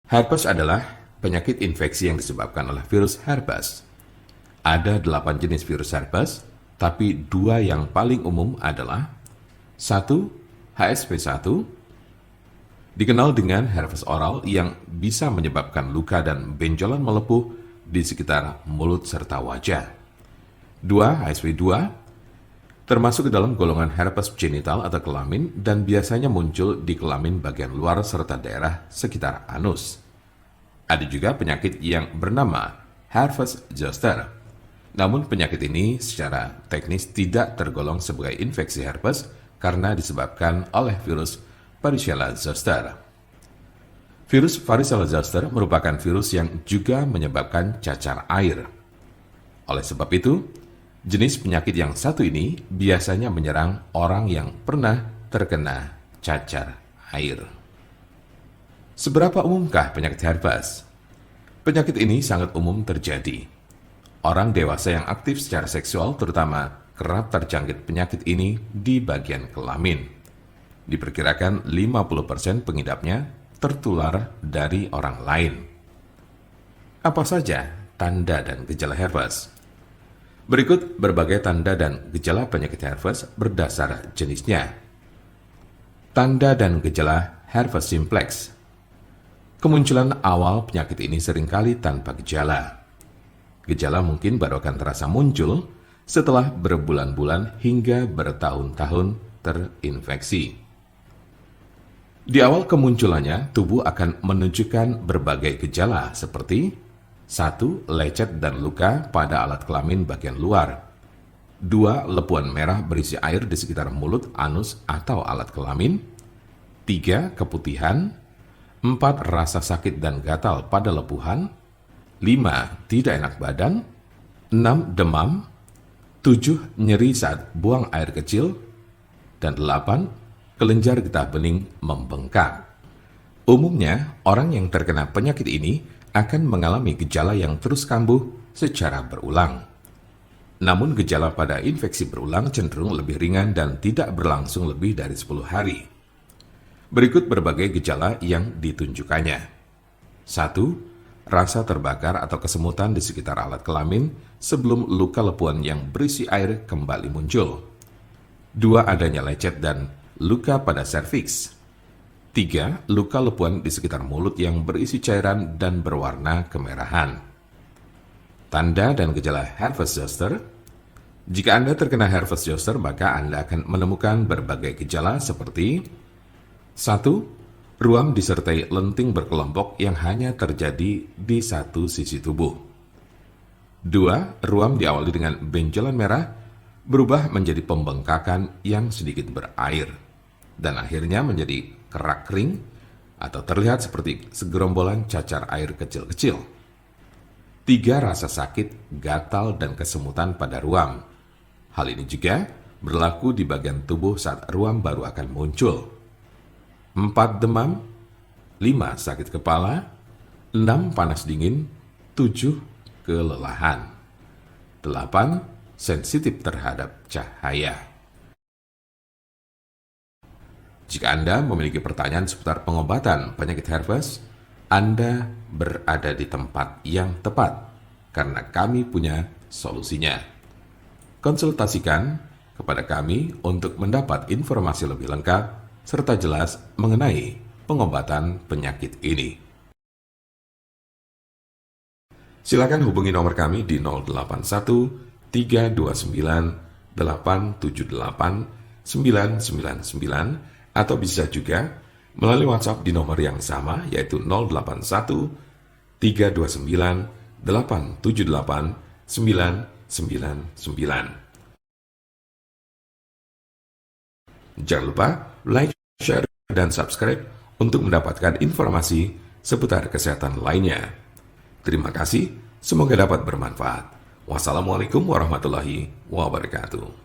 Herpes adalah penyakit infeksi yang disebabkan oleh virus herpes. Ada 8 jenis virus herpes, tapi 2 yang paling umum adalah 1. HSV1, dikenal dengan herpes oral yang bisa menyebabkan luka dan benjolan melepuh di sekitar mulut serta wajah. 2. HSV2, termasuk ke dalam golongan herpes genital atau kelamin dan biasanya muncul di kelamin bagian luar serta daerah sekitar anus. Ada juga penyakit yang bernama herpes zoster. Namun penyakit ini secara teknis tidak tergolong sebagai infeksi herpes karena disebabkan oleh virus Varicella zoster. Virus Varicella zoster merupakan virus yang juga menyebabkan cacar air. Oleh sebab itu, jenis penyakit yang satu ini biasanya menyerang orang yang pernah terkena cacar air. Seberapa umumkah penyakit herpes? Penyakit ini sangat umum terjadi. Orang dewasa yang aktif secara seksual terutama kerap terjangkit penyakit ini di bagian kelamin. Diperkirakan 50% pengidapnya tertular dari orang lain. Apa saja tanda dan gejala herpes? Berikut berbagai tanda dan gejala penyakit herpes berdasar jenisnya. Tanda dan gejala herpes simplex. Kemunculan awal penyakit ini seringkali tanpa gejala. Gejala mungkin baru akan terasa muncul setelah berbulan-bulan hingga bertahun-tahun terinfeksi. Di awal kemunculannya, tubuh akan menunjukkan berbagai gejala seperti 1. Lecet dan luka pada alat kelamin bagian luar. 2. Lepuan merah berisi air di sekitar mulut, anus, atau alat kelamin. 3. Keputihan. 4. Rasa sakit dan gatal pada lepuhan. 5. Tidak enak badan. 6. Demam. 7. Nyeri saat buang air kecil. Dan 8. Kelenjar getah bening membengkak. Umumnya, orang yang terkena penyakit ini akan mengalami gejala yang terus kambuh secara berulang. Namun gejala pada infeksi berulang cenderung lebih ringan dan tidak berlangsung lebih dari 10 hari. Berikut berbagai gejala yang ditunjukkannya. 1. Rasa terbakar atau kesemutan di sekitar alat kelamin sebelum luka lepuan yang berisi air kembali muncul. 2. Adanya lecet dan luka pada serviks. 3. Luka lepuan di sekitar mulut yang berisi cairan dan berwarna kemerahan. Tanda dan gejala herpes zoster. Jika Anda terkena herpes zoster, maka Anda akan menemukan berbagai gejala seperti 1. Ruam disertai lenting berkelompok yang hanya terjadi di satu sisi tubuh. 2. Ruam diawali dengan benjolan merah berubah menjadi pembengkakan yang sedikit berair dan akhirnya menjadi kerak kering atau terlihat seperti segerombolan cacar air kecil-kecil. 3. Rasa sakit, gatal, dan kesemutan pada ruam. Hal ini juga berlaku di bagian tubuh saat ruam baru akan muncul. 4. Demam. 5. Sakit kepala. 6. Panas dingin. 7. Kelelahan. 8. Sensitif terhadap cahaya. Jika Anda memiliki pertanyaan seputar pengobatan penyakit herpes, Anda berada di tempat yang tepat karena kami punya solusinya. Konsultasikan kepada kami untuk mendapat informasi lebih lengkap serta jelas mengenai pengobatan penyakit ini. Silakan hubungi nomor kami di 081 329 878 999 atau bisa juga melalui WhatsApp di nomor yang sama yaitu 081 329 878 999. Jangan lupa like, share, dan subscribe untuk mendapatkan informasi seputar kesehatan lainnya. Terima kasih, semoga dapat bermanfaat. Wassalamualaikum warahmatullahi wabarakatuh.